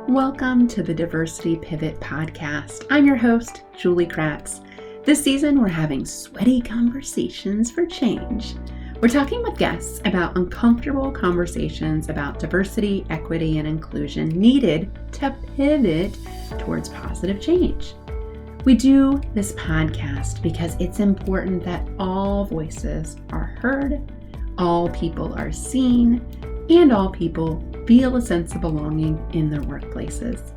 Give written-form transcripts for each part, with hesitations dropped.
Welcome to the Diversity Pivot Podcast. I'm your host, Julie Kratz. This season, we're having sweaty conversations for change. We're talking with guests about uncomfortable conversations about diversity, equity, and inclusion needed to pivot towards positive change. We do this podcast because it's important that all voices are heard, all people are seen, and all people feel a sense of belonging in their workplaces.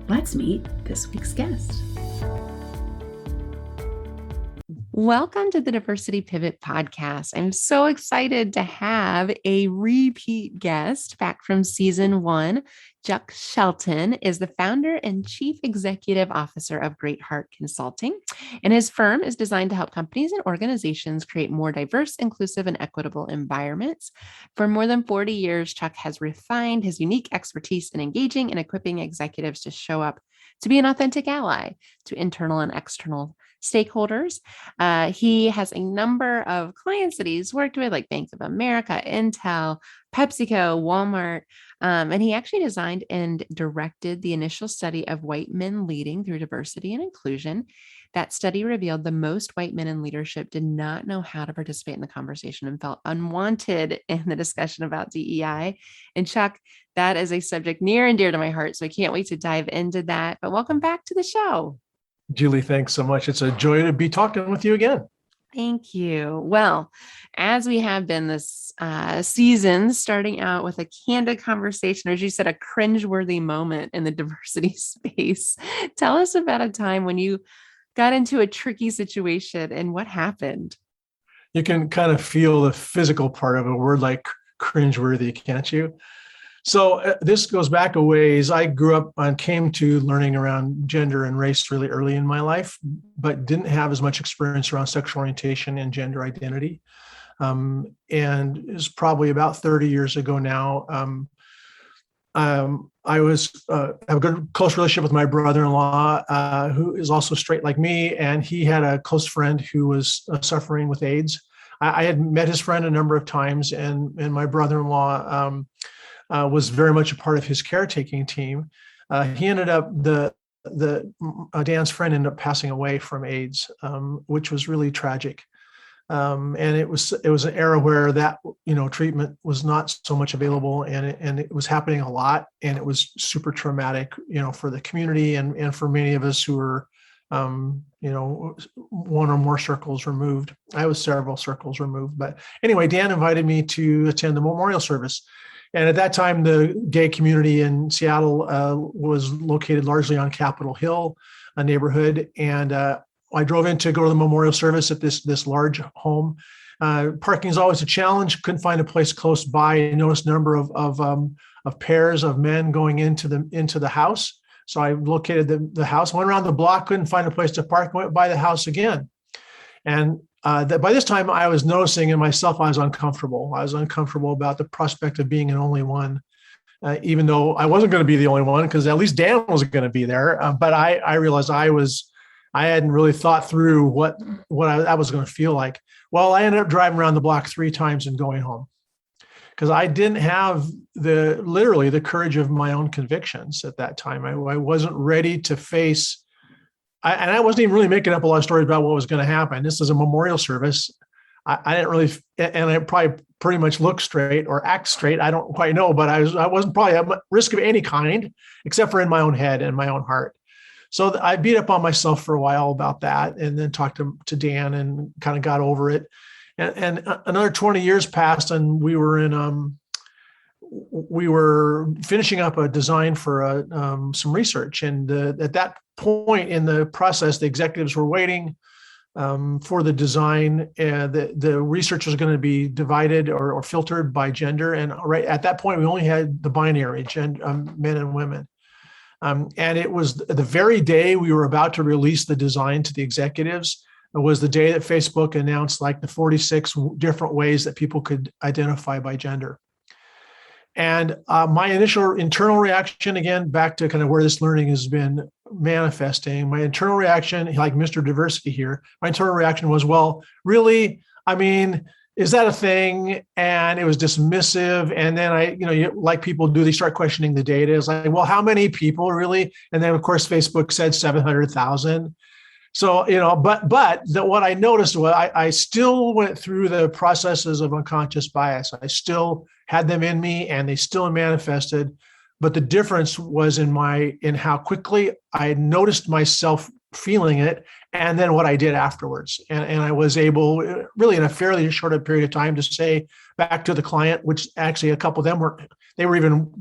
Let's meet this week's guest. Welcome to the Diversity Pivot Podcast. I'm so excited to have a repeat guest back from season 1. Shelton is the founder and chief executive officer of Greatheart Consulting, and his firm is designed to help companies and organizations create more diverse, inclusive, and equitable environments. For more than 40 years, Chuck has refined his unique expertise in engaging and equipping executives to show up to be an authentic ally to internal and external stakeholders. He has a number of clients that he's worked with, like Bank of America, Intel, PepsiCo, Walmart, and he actually designed and directed the initial study of white men leading through diversity and inclusion. That study revealed the most white men in leadership did not know how to participate in the conversation and felt unwanted in the discussion about DEI. And Chuck, that is a subject near and dear to my heart, so I can't wait to dive into that. But welcome back to the show. Julie, thanks so much. It's a joy to be talking with you again. Thank you. Well, as we have been this season, starting out with a candid conversation, or as you said, a cringeworthy moment in the diversity space, tell us about a time when you got into a tricky situation and what happened. You can kind of feel the physical part of a word like cringeworthy, can't you? So this goes back a ways. I grew up and came to learning around gender and race really early in my life, but didn't have as much experience around sexual orientation and gender identity. And it was probably about 30 years ago now. I have a good, close relationship with my brother-in-law, who is also straight like me, and he had a close friend who was suffering with AIDS. I had met his friend a number of times, and my brother-in-law was very much a part of his caretaking team. He ended up, Dan's friend ended up passing away from AIDS, which was really tragic. And it was an era where that, treatment was not so much available, and it was happening a lot, and it was super traumatic, for the community and for many of us who were, one or more circles removed. I was several circles removed, but anyway, Dan invited me to attend the memorial service. And at that time, the gay community in Seattle was located largely on Capitol Hill, a neighborhood. And I drove in to go to the memorial service at this large home. Parking is always a challenge. Couldn't find a place close by. I noticed a number of pairs of men going into the house. So I located the house, went around the block, couldn't find a place to park, went by the house again. And by this time, I was noticing in myself, I was uncomfortable. I was uncomfortable about the prospect of being an only one, even though I wasn't going to be the only one, because at least Dan was going to be there. But I realized I hadn't really thought through what I was going to feel like. Well, I ended up driving around the block 3 times and going home, because I didn't have literally the courage of my own convictions at that time. I wasn't ready to face. And I wasn't even really making up a lot of stories about what was going to happen. This is a memorial service. I didn't really, and I probably pretty much look straight or act straight. I don't quite know, but I wasn't probably at risk of any kind, except for in my own head and my own heart. So I beat up on myself for a while about that, and then talked to Dan and kind of got over it. And another 20 years passed, and we were finishing up a design for some research. And at that point in the process, the executives were waiting for the design. The research was going to be divided or filtered by gender. And right at that point, we only had the binary, men and women. And it was the very day we were about to release the design to the executives. It was the day that Facebook announced like the 46 different ways that people could identify by gender. And my initial internal reaction, again, back to kind of where this learning has been manifesting, my internal reaction, like Mr. Diversity here, my internal reaction was, well, really, I mean, is that a thing? And it was dismissive. And then like people do, they start questioning the data. It's like, well, how many people really? And then of course, Facebook said 700,000. So, what I noticed was I still went through the processes of unconscious bias. I still had them in me and they still manifested. But the difference was in how quickly I noticed myself feeling it and then what I did afterwards. And I was able, really in a fairly short period of time, to say back to the client, which actually a couple of them were even,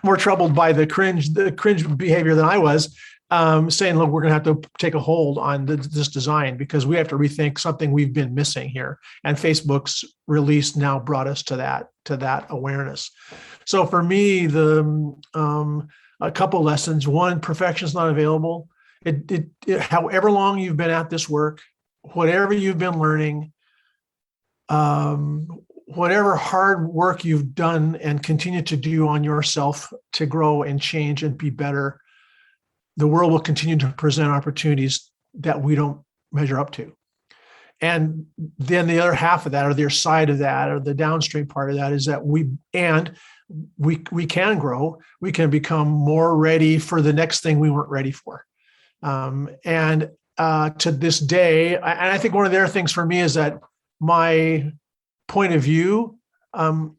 more troubled by the cringe behavior than I was. Saying, look, we're going to have to take a hold on this design because we have to rethink something we've been missing here. And Facebook's release now brought us to that awareness. So for me, a couple lessons. One, perfection is not available. However long you've been at this work, whatever you've been learning, whatever hard work you've done and continue to do on yourself to grow and change and be better, the world will continue to present opportunities that we don't measure up to. And then the other half of that, or the other side of that, or the downstream part of that, is that we can grow. We can become more ready for the next thing we weren't ready for. To this day, and I think one of the other things for me is that my point of view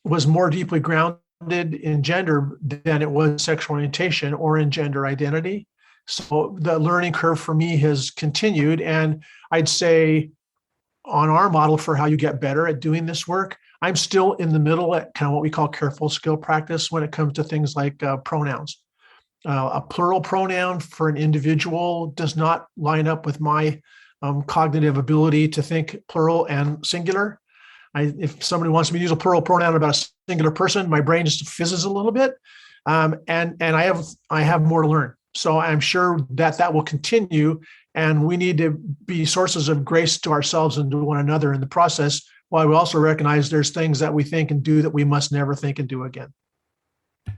was more deeply grounded in gender than it was sexual orientation or in gender identity. So the learning curve for me has continued. And I'd say on our model for how you get better at doing this work, I'm still in the middle at kind of what we call careful skill practice when it comes to things like pronouns. A plural pronoun for an individual does not line up with my cognitive ability to think plural and singular. If somebody wants me to use a plural pronoun about a singular person, my brain just fizzes a little bit. And I have more to learn. So I'm sure that will continue, and we need to be sources of grace to ourselves and to one another in the process, while we also recognize there's things that we think and do that we must never think and do again.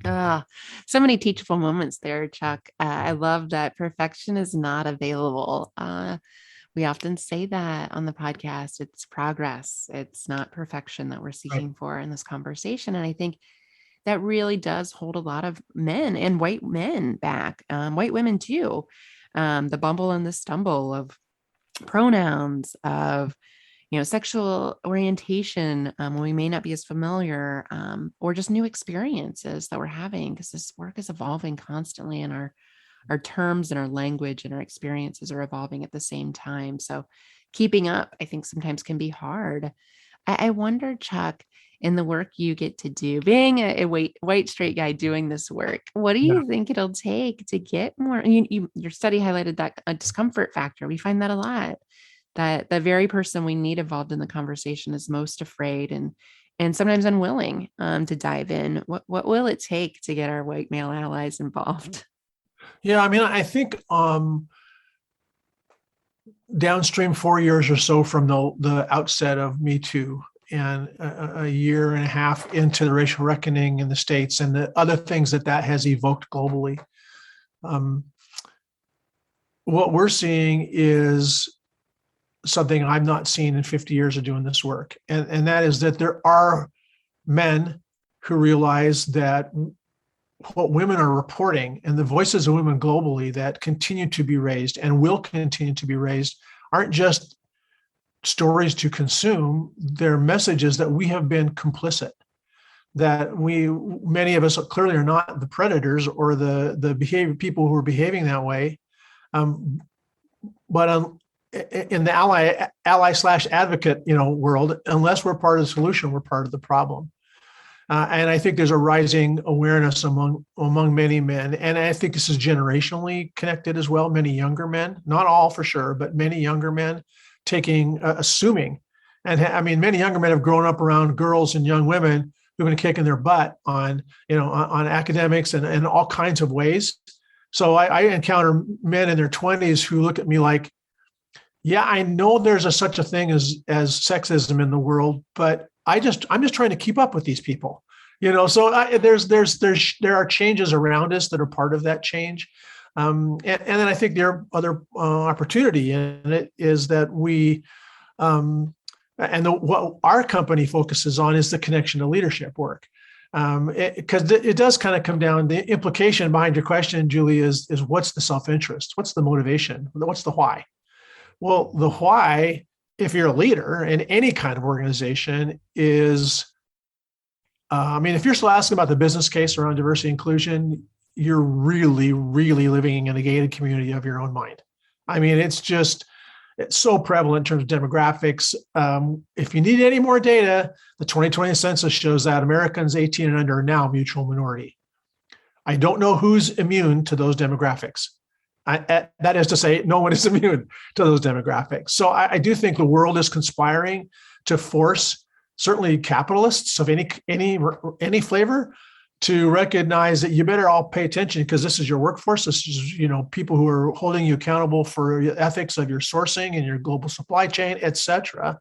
So many teachable moments there, Chuck. I love that perfection is not available. We often say that on the podcast. It's progress. It's not perfection that we're seeking for in this conversation. And I think that really does hold a lot of men and white men back, white women too. The bumble and the stumble of pronouns, of sexual orientation, when we may not be as familiar, or just new experiences that we're having, because this work is evolving constantly, and our terms and our language and our experiences are evolving at the same time. So keeping up, I think, sometimes can be hard. I wonder, Chuck, in the work you get to do, being a white straight guy doing this work, what do you think it'll take to get more? Your study highlighted that a discomfort factor. We find that a lot, that the very person we need involved in the conversation is most afraid and sometimes unwilling to dive in. What will it take to get our white male allies involved? Yeah, I mean, I think downstream 4 years or so from the outset of Me Too, and a year and a half into the racial reckoning in the States and the other things that has evoked globally, what we're seeing is something I've not seen in 50 years of doing this work. And that is that there are men who realize that what women are reporting and the voices of women globally that continue to be raised and will continue to be raised aren't just stories to consume. They're messages that we have been complicit, that many of us clearly are not the predators or the people who are behaving that way. But in the ally/advocate, world, unless we're part of the solution, we're part of the problem. And I think there's a rising awareness among many men. And I think this is generationally connected as well. Many younger men, not all for sure, but many younger men assuming. And I mean, many younger men have grown up around girls and young women who've been kicking their butt on academics and in all kinds of ways. So I encounter men in their 20s who look at me like, yeah, I know there's such a thing as sexism in the world, but I'm just trying to keep up with these people, So there are changes around us that are part of that change, and then I think there are other opportunity in it is that we And what our company focuses on is the connection to leadership work. Because it does kind of come down, the implication behind your question, Julie, is what's the self-interest? What's the motivation? What's the why? Well, the why, if you're a leader in any kind of organization, is, if you're still asking about the business case around diversity and inclusion, you're really, really living in a gated community of your own mind. It's so prevalent in terms of demographics. If you need any more data, the 2020 census shows that Americans 18 and under are now mutual minority. I don't know who's immune to those demographics. That is to say, no one is immune to those demographics. So I do think the world is conspiring to force certainly capitalists of any flavor to recognize that you better all pay attention, because this is your workforce. This is, people who are holding you accountable for the ethics of your sourcing and your global supply chain, et cetera.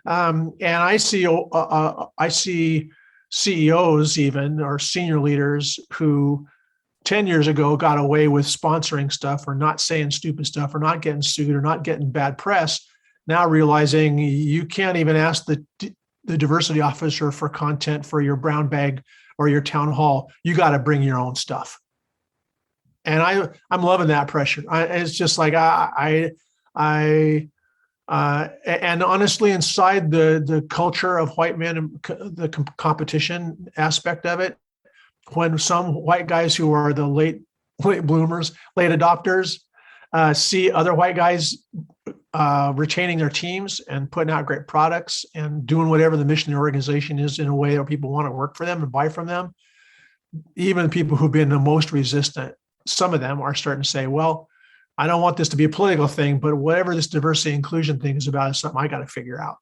And I see CEOs even, or senior leaders, who 10 years ago got away with sponsoring stuff or not saying stupid stuff or not getting sued or not getting bad press, now realizing you can't even ask the diversity officer for content for your brown bag or your town hall. You got to bring your own stuff. And I'm loving that pressure. It's just like and honestly, inside the culture of white men and the competition aspect of it, when some white guys who are the late bloomers, late adopters, see other white guys retaining their teams and putting out great products and doing whatever the mission of the organization is in a way that people want to work for them and buy from them, even people who've been the most resistant, some of them are starting to say, well, I don't want this to be a political thing, but whatever this diversity inclusion thing is about is something I got to figure out.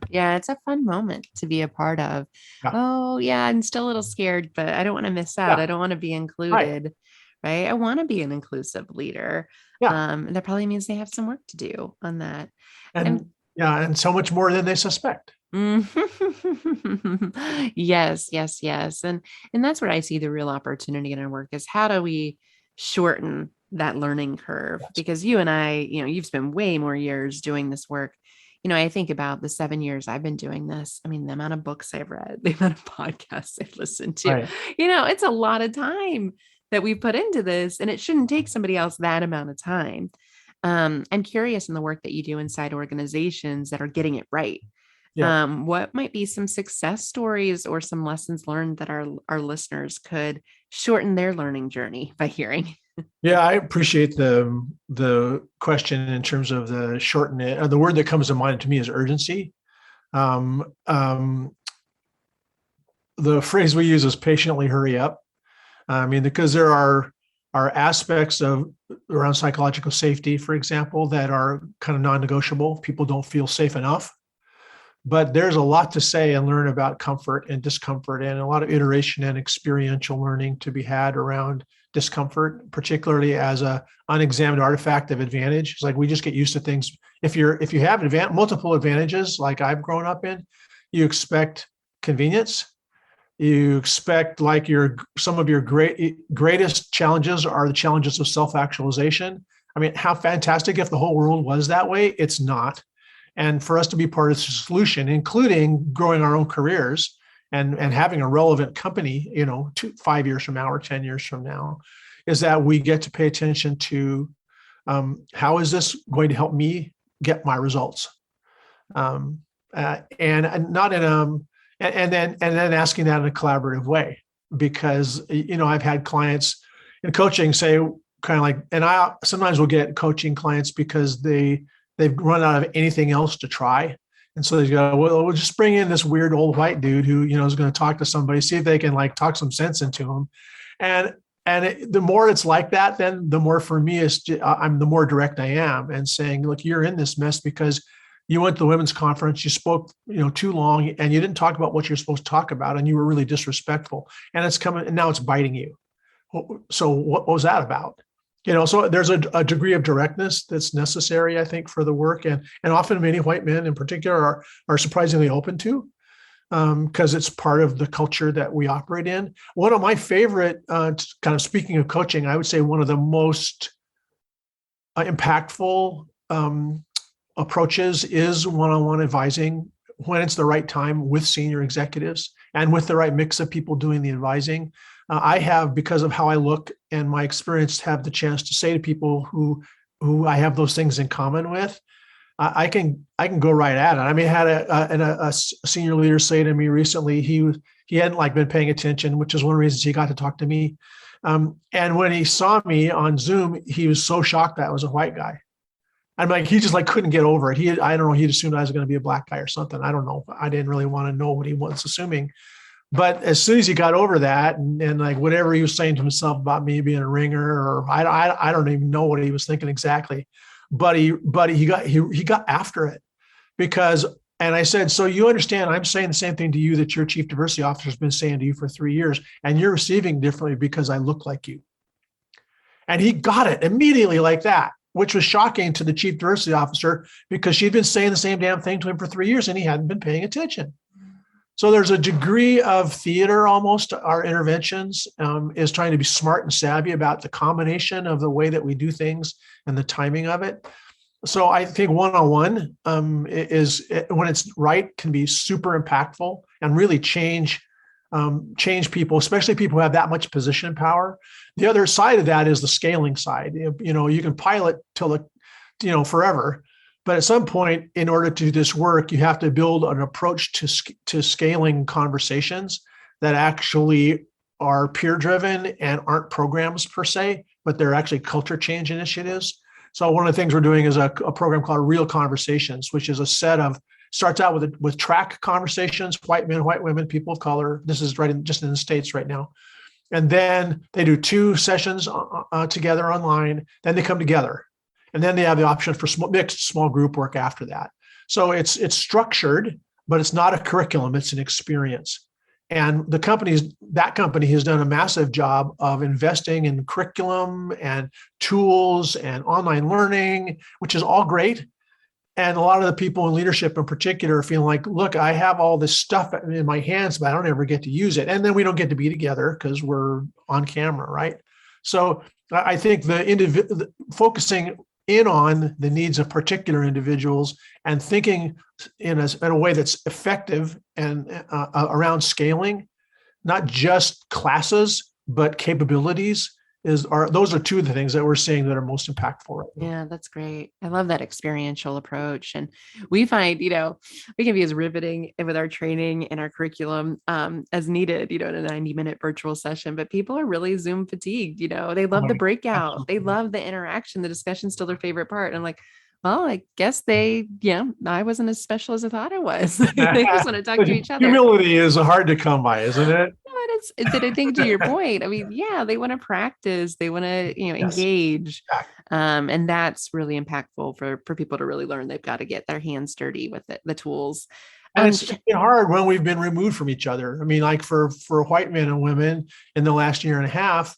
Yeah, it's a fun moment to be a part of. Yeah. Oh, yeah, I'm still a little scared, but I don't want to miss out. Yeah. I don't want to be included, right? I want to be an inclusive leader. Yeah. And that probably means they have some work to do on that. And so much more than they suspect. Yes, yes, yes. And that's where I see the real opportunity in our work is how do we shorten that learning curve? Because you and I, you've spent way more years doing this work. I think about the 7 years I've been doing this. I mean, the amount of books I've read, the amount of podcasts I've listened to, Right. It's a lot of time that we put into this, and it shouldn't take somebody else that amount of time. I'm curious in the work that you do inside organizations that are getting it right. Yeah. What might be some success stories or some lessons learned that our listeners could shorten their learning journey by hearing? Yeah, I appreciate the question in terms of the shorten it. The word that comes to mind to me is urgency. The phrase we use is patiently hurry up. Because there are aspects of around psychological safety, for example, that are kind of non-negotiable. People don't feel safe enough. But there's a lot to say and learn about comfort and discomfort, and a lot of iteration and experiential learning to be had around discomfort, particularly as a unexamined artifact of advantage. It's like we just get used to things. If you have multiple advantages, like I've grown up in, you expect convenience. You expect like some of your greatest challenges are the challenges of self-actualization. How fantastic if the whole world was that way? It's not. And for us to be part of the solution, including growing our own careers and having a relevant company, 5 years from now or 10 years from now, is that we get to pay attention to how is this going to help me get my results, and not in and then asking that in a collaborative way, because I've had clients in coaching say kind of like, and I sometimes will get coaching clients because they've run out of anything else to try. And so they go, well, we'll just bring in this weird old white dude who, is going to talk to somebody, see if they can like talk some sense into him. And the more it's like that, then the more for me I'm the more direct I am and saying, look, you're in this mess because you went to the women's conference, you spoke, too long, and you didn't talk about what you're supposed to talk about, and you were really disrespectful. And it's coming, and now it's biting you. So what was that about? So there's a degree of directness that's necessary, I think, for the work, and often many white men in particular are surprisingly open to, because it's part of the culture that we operate in. One of my favorite, kind of speaking of coaching, I would say one of the most impactful approaches is one-on-one advising when it's the right time with senior executives and with the right mix of people doing the advising. I have, because of how I look and my experience, have the chance to say to people who I have those things in common with, I can go right at it. I mean, I had a senior leader say to me recently, he hadn't like been paying attention, which is one of the reasons he got to talk to me. And when he saw me on Zoom, he was so shocked that I was a white guy. I'm like, he just like couldn't get over it. I don't know, he'd assumed I was going to be a black guy or something. I don't know. I didn't really want to know what he was assuming. But as soon as he got over that, and like whatever he was saying to himself about me being a ringer, or I don't even know what he was thinking exactly, but he got after it because. And I said, so you understand, I'm saying the same thing to you that your chief diversity officer has been saying to you for 3 years, and you're receiving differently because I look like you. And he got it immediately like that, which was shocking to the chief diversity officer because she'd been saying the same damn thing to him for 3 years and he hadn't been paying attention. So there's a degree of theater almost to our interventions, is trying to be smart and savvy about the combination of the way that we do things and the timing of it. So I think one-on-one is, when it's right, can be super impactful and really change people, especially people who have that much position power. The other side of that is the scaling side. You can pilot till forever, but at some point, in order to do this work, you have to build an approach to scaling conversations that actually are peer-driven and aren't programs per se, but they're actually culture change initiatives. So one of the things we're doing is a program called Real Conversations, which is a set of, starts out with track conversations, white men, white women, people of color. This is just in the States right now. And then they do 2 sessions together online. Then they come together. And then they have the option for mixed small group work after that. So it's structured, but it's not a curriculum, it's an experience. And that company has done a massive job of investing in curriculum and tools and online learning, which is all great. And a lot of the people in leadership in particular are feeling like, look, I have all this stuff in my hands, but I don't ever get to use it. And then we don't get to be together because we're on camera, right? So I think focusing in on the needs of particular individuals and thinking in a way that's effective and around scaling, not just classes, but capabilities, those are 2 of the things that we're seeing that are most impactful right now. Yeah, that's great. I love that experiential approach. And we find, we can be as riveting with our training and our curriculum as needed, in a 90-minute virtual session, but people are really Zoom fatigued. They love the breakout. Absolutely. They love the interaction. The discussion's still their favorite part. And I'm like, well, I guess I wasn't as special as I thought I was. They just want to talk to each other. Humility is hard to come by, isn't it? But I think, to your point, I mean, yeah, they want to practice, they want to, Yes. engage. Exactly. And that's really impactful for people to really learn. They've got to get their hands dirty with the tools. And it's been hard when we've been removed from each other. I mean, like for white men and women in the last year and a half,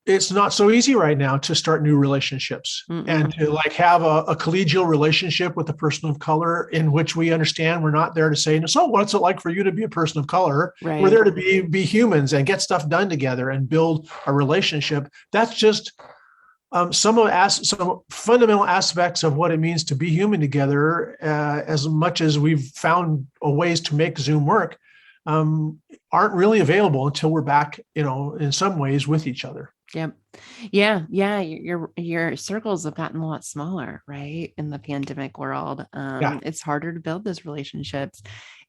it's not so easy right now to start new relationships. Mm-mm. And to like have a collegial relationship with a person of color in which we understand we're not there to say, so what's it like for you to be a person of color? Right. We're there to be humans and get stuff done together and build a relationship. That's just some fundamental aspects of what it means to be human together. As much as we've found ways to make Zoom work, aren't really available until we're back, in some ways with each other. Yep. Yeah. Your circles have gotten a lot smaller, right? In the pandemic world, It's harder to build those relationships,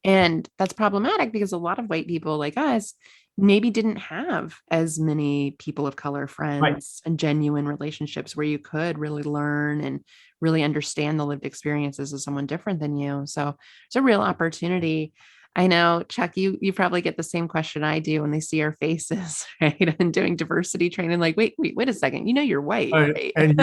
and that's problematic because a lot of white people like us maybe didn't have as many people of color friends, right, and genuine relationships where you could really learn and really understand the lived experiences of someone different than you. So it's a real opportunity. I know, Chuck, you probably get the same question I do when they see our faces, right? And doing diversity training, like, wait a second, you're white, right? And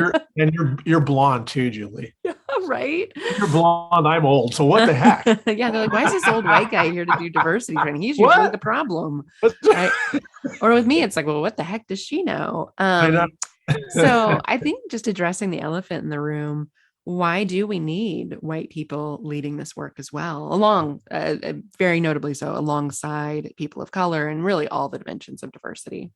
you're blonde too, Julie. Yeah, right. You're blonde. I'm old. So what the heck? Yeah, they're like, why is this old white guy here to do diversity training? He's usually the problem, right? Or with me, it's like, well, what the heck does she know? I know. So I think just addressing the elephant in the room. Why do we need white people leading this work as well, very notably so, alongside people of color and really all the dimensions of diversity?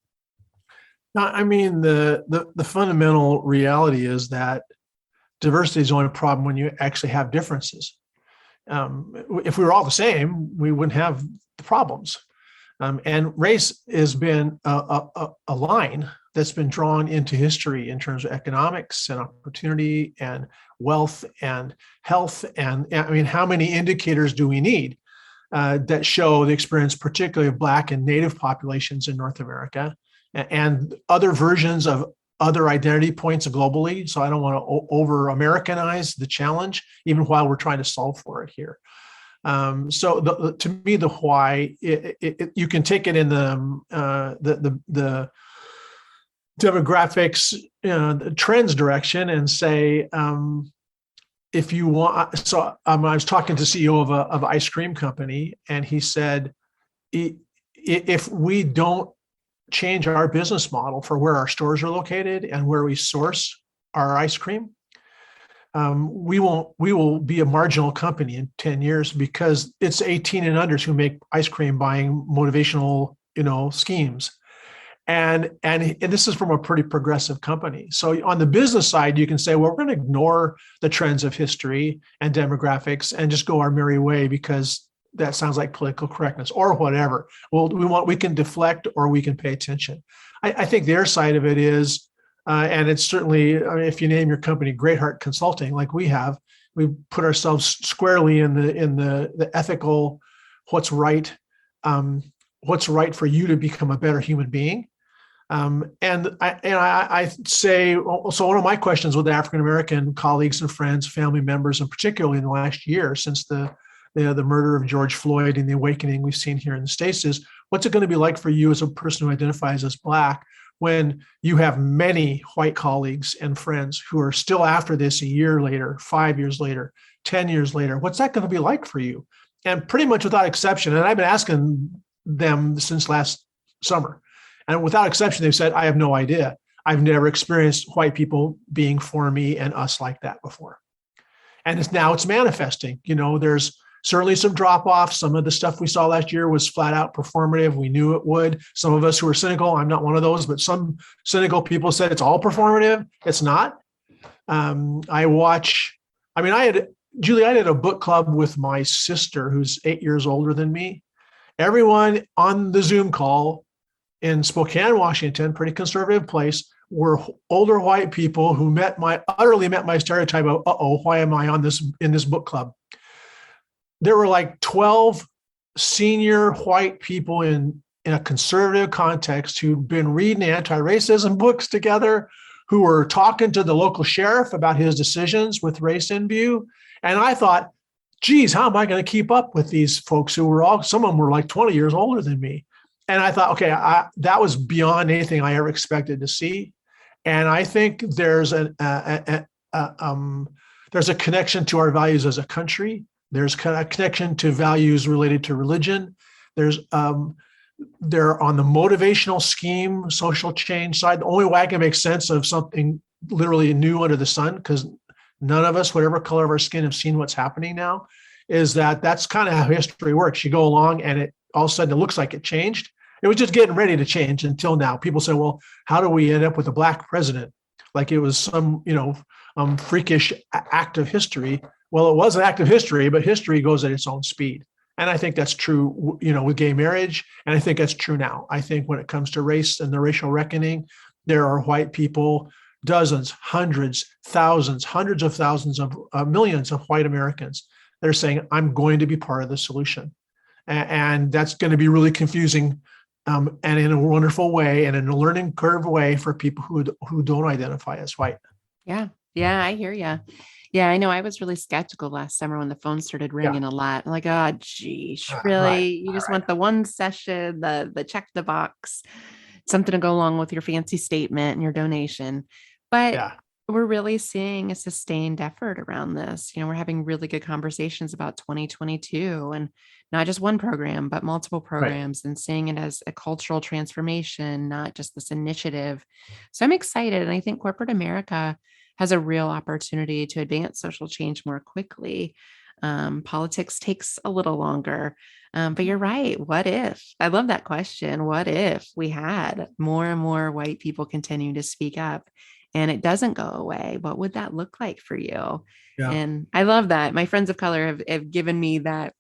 I mean, the fundamental reality is that diversity is the only problem when you actually have differences. If we were all the same, we wouldn't have the problems. And race has been a line that's been drawn into history in terms of economics and opportunity and wealth and health. And I mean, how many indicators do we need that show the experience, particularly of Black and Native populations in North America and other versions of other identity points globally? So I don't want to over-Americanize the challenge, even while we're trying to solve for it here. So to me, the why, you can take it in the demographics, the trends direction and say, if you want, so I was talking to CEO of an ice cream company, and he said, if we don't change our business model for where our stores are located and where we source our ice cream, we will be a marginal company in 10 years, because it's 18 and unders who make ice cream buying motivational, schemes. And this is from a pretty progressive company. So on the business side, you can say, well, we're going to ignore the trends of history and demographics and just go our merry way, because that sounds like political correctness or whatever. Well, we can deflect or we can pay attention. I think their side of it is, and it's certainly, if you name your company Greatheart Consulting, like we have, we put ourselves squarely in the ethical, what's right for you to become a better human being. And I say, so one of my questions with African-American colleagues and friends, family members, and particularly in the last year since the murder of George Floyd and the awakening we've seen here in the States, is what's it going to be like for you as a person who identifies as Black when you have many white colleagues and friends who are still after this a year later, 5 years later, 10 years later? What's that going to be like for you? And pretty much without exception, and I've been asking them since last summer, and without exception, they've said, I have no idea. I've never experienced white people being for me and us like that before. And it's manifesting. There's certainly some drop-off. Some of the stuff we saw last year was flat out performative. We knew it would. Some of us who were cynical, I'm not one of those, but some cynical people said it's all performative. It's not. Julie, I did a book club with my sister, who's 8 years older than me. Everyone on the Zoom call in Spokane, Washington, pretty conservative place, were older white people who utterly met my stereotype of, why am I in this book club? There were like 12 senior white people in a conservative context who'd been reading anti-racism books together, who were talking to the local sheriff about his decisions with race in view. And I thought, geez, how am I going to keep up with these folks who were some of them were like 20 years older than me? And I thought, okay, that was beyond anything I ever expected to see. And I think there's a connection to our values as a country. There's a connection to values related to religion. They're on the motivational scheme, social change side. The only way I can make sense of something literally new under the sun, because none of us, whatever color of our skin, have seen what's happening now, is that's kind of how history works. You go along and it all of a sudden it looks like it changed. It was just getting ready to change until now. People say, well, how do we end up with a Black president? Like it was some, freakish act of history. Well, it was an act of history, but history goes at its own speed. And I think that's true, with gay marriage. And I think that's true now. I think when it comes to race and the racial reckoning, there are white people, dozens, hundreds, thousands, hundreds of thousands of millions of white Americans that are saying, I'm going to be part of the solution. And that's going to be really confusing, and in a wonderful way and in a learning curve way for people who don't identify as white. Yeah. Yeah, I hear you. Yeah, I know. I was really skeptical last summer when the phone started ringing a lot. I'm like, oh, geez, really? Right. You just want the one session, the check the box, something to go along with your fancy statement and your donation. But we're really seeing a sustained effort around this. We're having really good conversations about 2022 and not just one program, but multiple programs, and seeing it as a cultural transformation, not just this initiative. So I'm excited. And I think corporate America has a real opportunity to advance social change more quickly. Politics takes a little longer, but you're right. What if? I love that question. What if we had more and more white people continue to speak up and it doesn't go away, what would that look like for you? Yeah. And I love that. My friends of color have given me that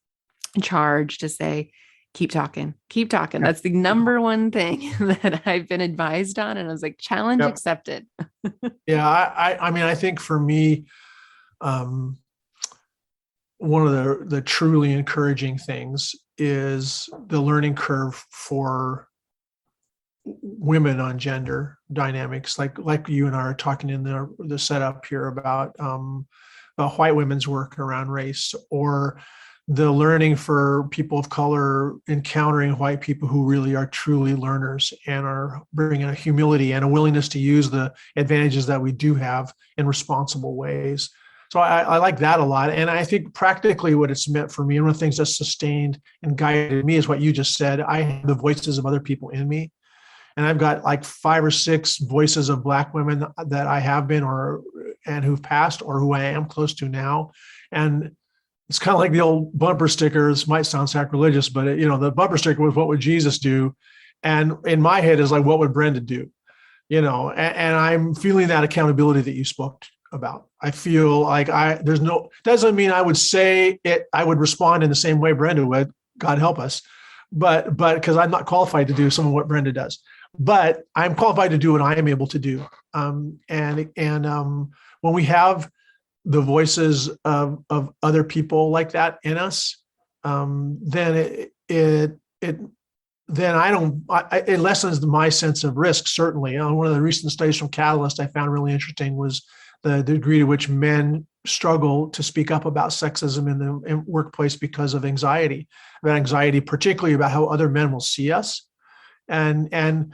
charge to say, keep talking, keep talking. Yeah. That's the number one thing that I've been advised on. And I was like, challenge Yep. accepted. Yeah. I mean, I think for me, one of the truly encouraging things is the learning curve for women on gender dynamics, like you and I are talking in the setup here about white women's work around race, or the learning for people of color encountering white people who really are truly learners and are bringing a humility and a willingness to use the advantages that we do have in responsible ways. So I like that a lot. And I think practically what it's meant for me, and one of the things that sustained and guided me is what you just said. I have the voices of other people in me. And I've got like 5 or 6 voices of Black women that I have been and who've passed or who I am close to now. And it's kind of like the old bumper sticker. This might sound sacrilegious, but the bumper sticker was, what would Jesus do? And in my head is like, what would Brenda do? And I'm feeling that accountability that you spoke about. I feel like doesn't mean I would say it, I would respond in the same way Brenda would, God help us. But because I'm not qualified to do some of what Brenda does, but I'm qualified to do what I am able to do. When we have the voices of other people like that in us, then it lessens my sense of risk. Certainly, one of the recent studies from Catalyst I found really interesting was the degree to which men struggle to speak up about sexism in the workplace because of anxiety, particularly about how other men will see us. And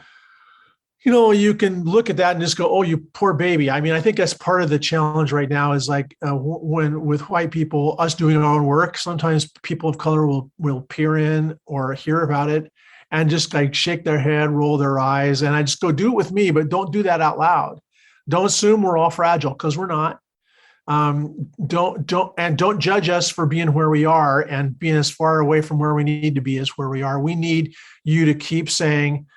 you can look at that and just go, oh, you poor baby. I mean, I think that's part of the challenge right now is like when with white people, us doing our own work, sometimes people of color will peer in or hear about it and just like shake their head, roll their eyes. And I just go, do it with me, but don't do that out loud. Don't assume we're all fragile, because we're not. Don't judge us for being where we are and being as far away from where we need to be as where we are. We need you to keep saying,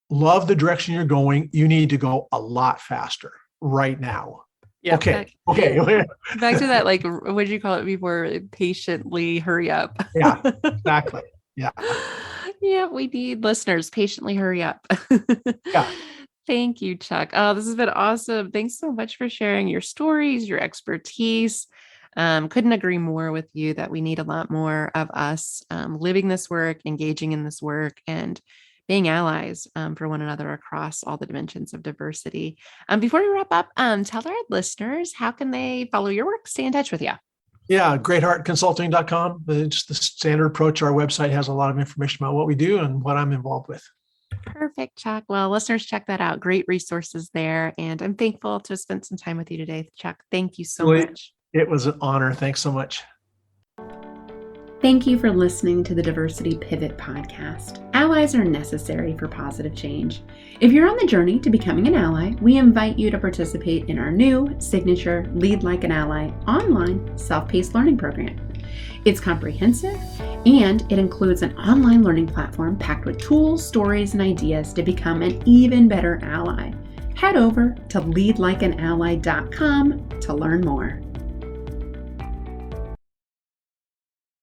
love the direction you're going. You need to go a lot faster right now. Yeah. Okay. Back to that, like, what did you call it before? Patiently hurry up. Yeah, exactly. Yeah. Yeah. We need listeners. Patiently hurry up. Yeah. Thank you, Chuck. Oh, this has been awesome. Thanks so much for sharing your stories, your expertise. Couldn't agree more with you that we need a lot more of us living this work, engaging in this work, and being allies for one another across all the dimensions of diversity. Before we wrap up, tell our listeners, how can they follow your work, stay in touch with you? Yeah, greatheartconsulting.com. It's the standard approach. Our website has a lot of information about what we do and what I'm involved with. Perfect, Chuck. Well, listeners, check that out. Great resources there. And I'm thankful to have spent some time with you today, Chuck. Thank you so much. It was an honor. Thanks so much. Thank you for listening to the Diversity Pivot podcast. Allies are necessary for positive change. If you're on the journey to becoming an ally, we invite you to participate in our new signature Lead Like an Ally online self-paced learning program. It's comprehensive, and it includes an online learning platform packed with tools, stories, and ideas to become an even better ally. Head over to leadlikeanally.com to learn more.